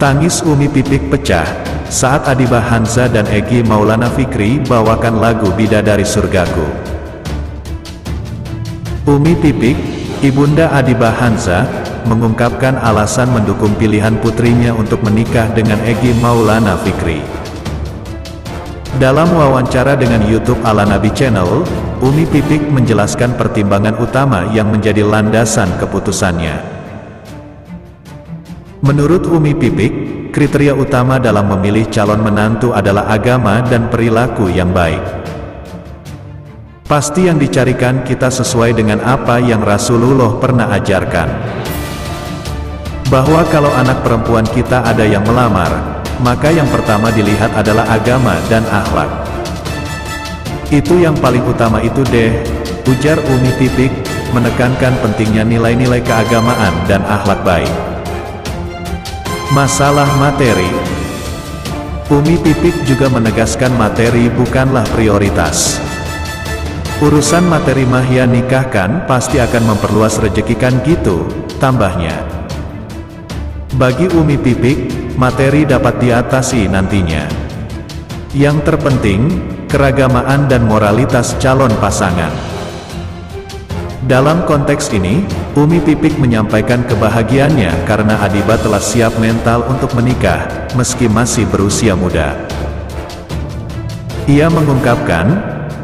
Tangis Umi Pipik pecah saat Adiba Hanza dan Egy Maulana Fikri bawakan lagu Bidadari Surgaku. Umi Pipik, ibunda Adiba Hanza, mengungkapkan alasan mendukung pilihan putrinya untuk menikah dengan Egy Maulana Fikri. Dalam wawancara dengan YouTube Ala Nabi Channel, Umi Pipik menjelaskan pertimbangan utama yang menjadi landasan keputusannya. Menurut Umi Pipik, kriteria utama dalam memilih calon menantu adalah agama dan perilaku yang baik. Pasti yang dicarikan kita sesuai dengan apa yang Rasulullah pernah ajarkan. Bahwa kalau anak perempuan kita ada yang melamar, maka yang pertama dilihat adalah agama dan akhlak. Itu yang paling utama itu deh, ujar Umi Pipik, menekankan pentingnya nilai-nilai keagamaan dan akhlak baik. Masalah materi. Umi Pipik juga menegaskan materi bukanlah prioritas. Urusan materi mah ya nikahkan pasti akan memperluas rezeki kan gitu, tambahnya. Bagi Umi Pipik, materi dapat diatasi nantinya. Yang terpenting, keragamaan dan moralitas calon pasangan. Dalam konteks ini, Umi Pipik menyampaikan kebahagiaannya karena Adiba telah siap mental untuk menikah, meski masih berusia muda. Ia mengungkapkan,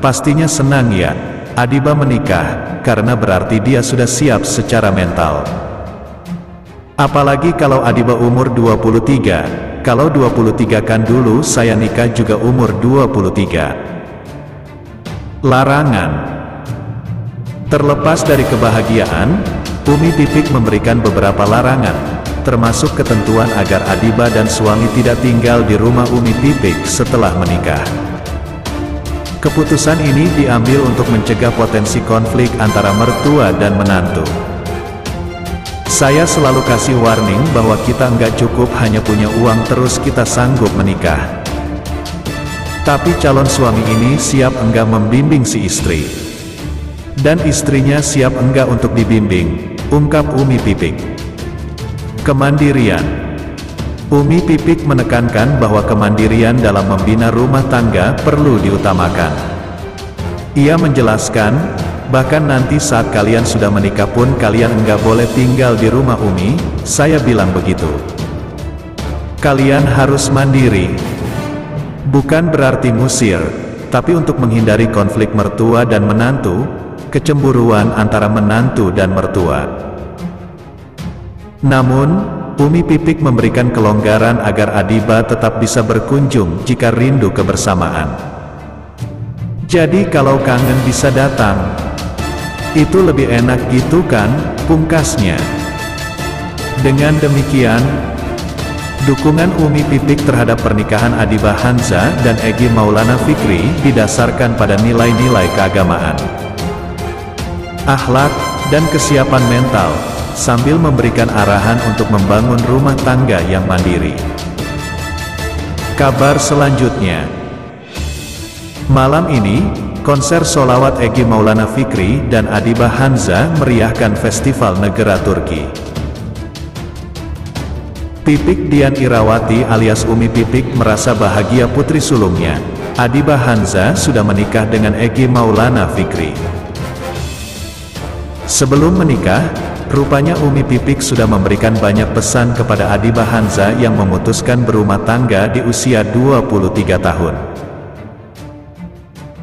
pastinya senang ya, Adiba menikah, karena berarti dia sudah siap secara mental. Apalagi kalau Adiba umur 23, kalau 23 kan dulu saya nikah juga umur 23. Larangan. Terlepas dari kebahagiaan, Umi Pipik memberikan beberapa larangan, termasuk ketentuan agar Adiba dan suami tidak tinggal di rumah Umi Pipik setelah menikah. Keputusan ini diambil untuk mencegah potensi konflik antara mertua dan menantu. Saya selalu kasih warning bahwa kita nggak cukup hanya punya uang terus kita sanggup menikah. Tapi calon suami ini siap enggak membimbing si istri. Dan istrinya siap enggak untuk dibimbing, ungkap Umi Pipik. Kemandirian. Umi Pipik menekankan bahwa kemandirian dalam membina rumah tangga perlu diutamakan. Ia menjelaskan, bahkan nanti saat kalian sudah menikah pun kalian enggak boleh tinggal di rumah Umi, saya bilang begitu. Kalian harus mandiri. Bukan berarti ngusir, tapi untuk menghindari konflik mertua dan menantu, kecemburuan antara menantu dan mertua. Namun, Umi Pipik memberikan kelonggaran agar Adiba tetap bisa berkunjung jika rindu kebersamaan. Jadi kalau kangen bisa datang. Itu lebih enak gitu kan, pungkasnya. Dengan demikian, dukungan Umi Pipik terhadap pernikahan Adiba Hanza dan Egy Maulana Fikri didasarkan pada nilai-nilai keagamaan, akhlak, dan kesiapan mental, sambil memberikan arahan untuk membangun rumah tangga yang mandiri. Kabar selanjutnya. Malam ini, konser sholawat Egy Maulana Fikri dan Adiba Hanza meriahkan Festival Negara Turki. Pipik Dian Irawati alias Umi Pipik merasa bahagia putri sulungnya, Adiba Hanza sudah menikah dengan Egy Maulana Fikri. Sebelum menikah, rupanya Umi Pipik sudah memberikan banyak pesan kepada Adiba Hanza yang memutuskan berumah tangga di usia 23 tahun.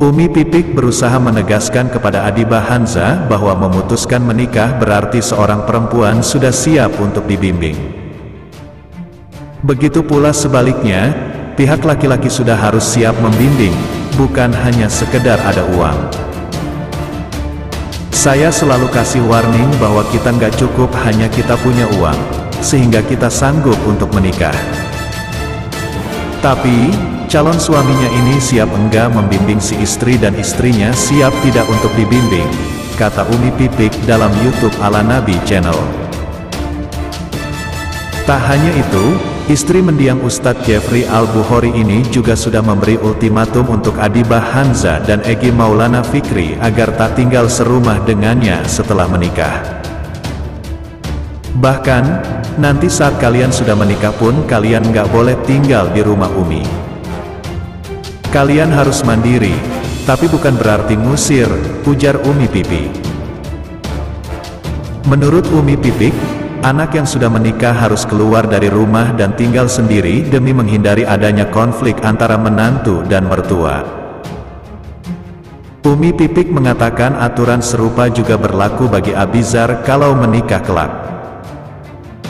Umi Pipik berusaha menegaskan kepada Adiba Hanza bahwa memutuskan menikah berarti seorang perempuan sudah siap untuk dibimbing. Begitu pula sebaliknya, pihak laki-laki sudah harus siap membimbing, bukan hanya sekedar ada uang. Saya selalu kasih warning bahwa kita nggak cukup hanya kita punya uang, sehingga kita sanggup untuk menikah. Tapi, calon suaminya ini siap enggak membimbing si istri dan istrinya siap tidak untuk dibimbing, kata Umi Pipik dalam YouTube Ala Nabi Channel. Tak hanya itu, istri mendiang Ustadz Jeffrey Al-Bukhari ini juga sudah memberi ultimatum untuk Adiba Hanza dan Egy Maulana Fikri agar tak tinggal serumah dengannya setelah menikah. Bahkan, nanti saat kalian sudah menikah pun kalian nggak boleh tinggal di rumah Umi. Kalian harus mandiri, tapi bukan berarti ngusir, ujar Umi Pipik. Menurut Umi Pipik, anak yang sudah menikah harus keluar dari rumah dan tinggal sendiri demi menghindari adanya konflik antara menantu dan mertua. Umi Pipik mengatakan aturan serupa juga berlaku bagi Abizar kalau menikah kelak.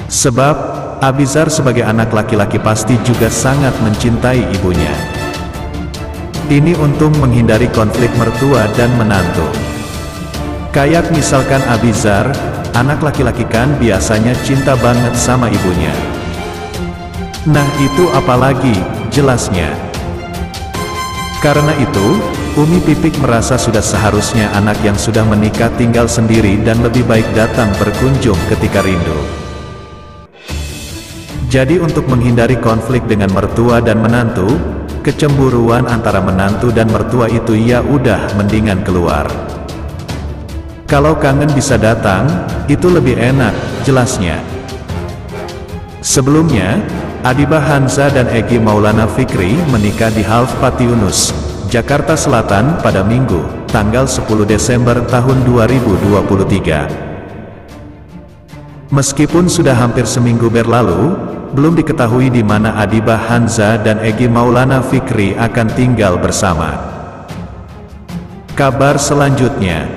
Sebab, Abizar sebagai anak laki-laki pasti juga sangat mencintai ibunya. Ini untuk menghindari konflik mertua dan menantu. Kayak misalkan Abizar, anak laki-laki kan biasanya cinta banget sama ibunya. Nah itu apalagi, jelasnya. Karena itu, Umi Pipik merasa sudah seharusnya anak yang sudah menikah tinggal sendiri dan lebih baik datang berkunjung ketika rindu. Jadi untuk menghindari konflik dengan mertua dan menantu, kecemburuan antara menantu dan mertua itu ya udah mendingan keluar. Kalau kangen bisa datang, itu lebih enak, jelasnya. Sebelumnya, Adibah Hanza dan Egy Maulana Fikri menikah di Half Pati Yunus, Jakarta Selatan pada Minggu, tanggal 10 Desember tahun 2023. Meskipun sudah hampir seminggu berlalu, belum diketahui di mana Adibah Hanza dan Egy Maulana Fikri akan tinggal bersama. Kabar selanjutnya,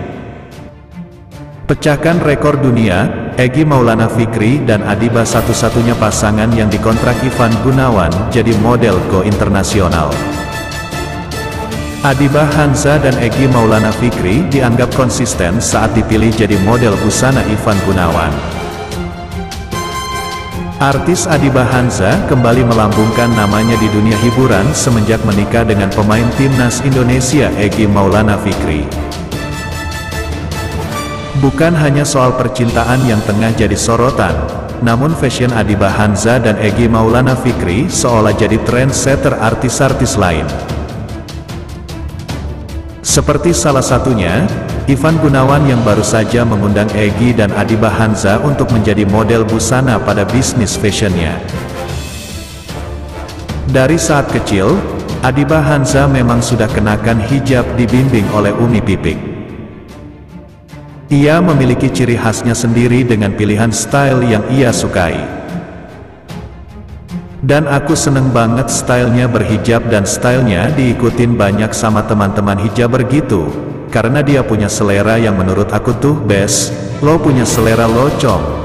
pecahkan rekor dunia, Egy Maulana Fikri dan Adibah satu-satunya pasangan yang dikontrak Ivan Gunawan jadi model go internasional. Adibah Hanza dan Egy Maulana Fikri dianggap konsisten saat dipilih jadi model busana Ivan Gunawan. Artis Adibah Hanza kembali melambungkan namanya di dunia hiburan semenjak menikah dengan pemain timnas Indonesia Egy Maulana Fikri. Bukan hanya soal percintaan yang tengah jadi sorotan, namun fashion Adibah Hanza dan Egy Maulana Fikri seolah jadi trendsetter artis-artis lain. Seperti salah satunya, Ivan Gunawan yang baru saja mengundang Egy dan Adibah Hanza untuk menjadi model busana pada bisnis fashionnya. Dari saat kecil, Adibah Hanza memang sudah kenakan hijab dibimbing oleh Umi Pipik. Ia memiliki ciri khasnya sendiri dengan pilihan style yang ia sukai. Dan aku seneng banget stylenya berhijab dan stylenya diikutin banyak sama teman-teman hijaber gitu. Karena dia punya selera yang menurut aku tuh best, lo punya selera locong,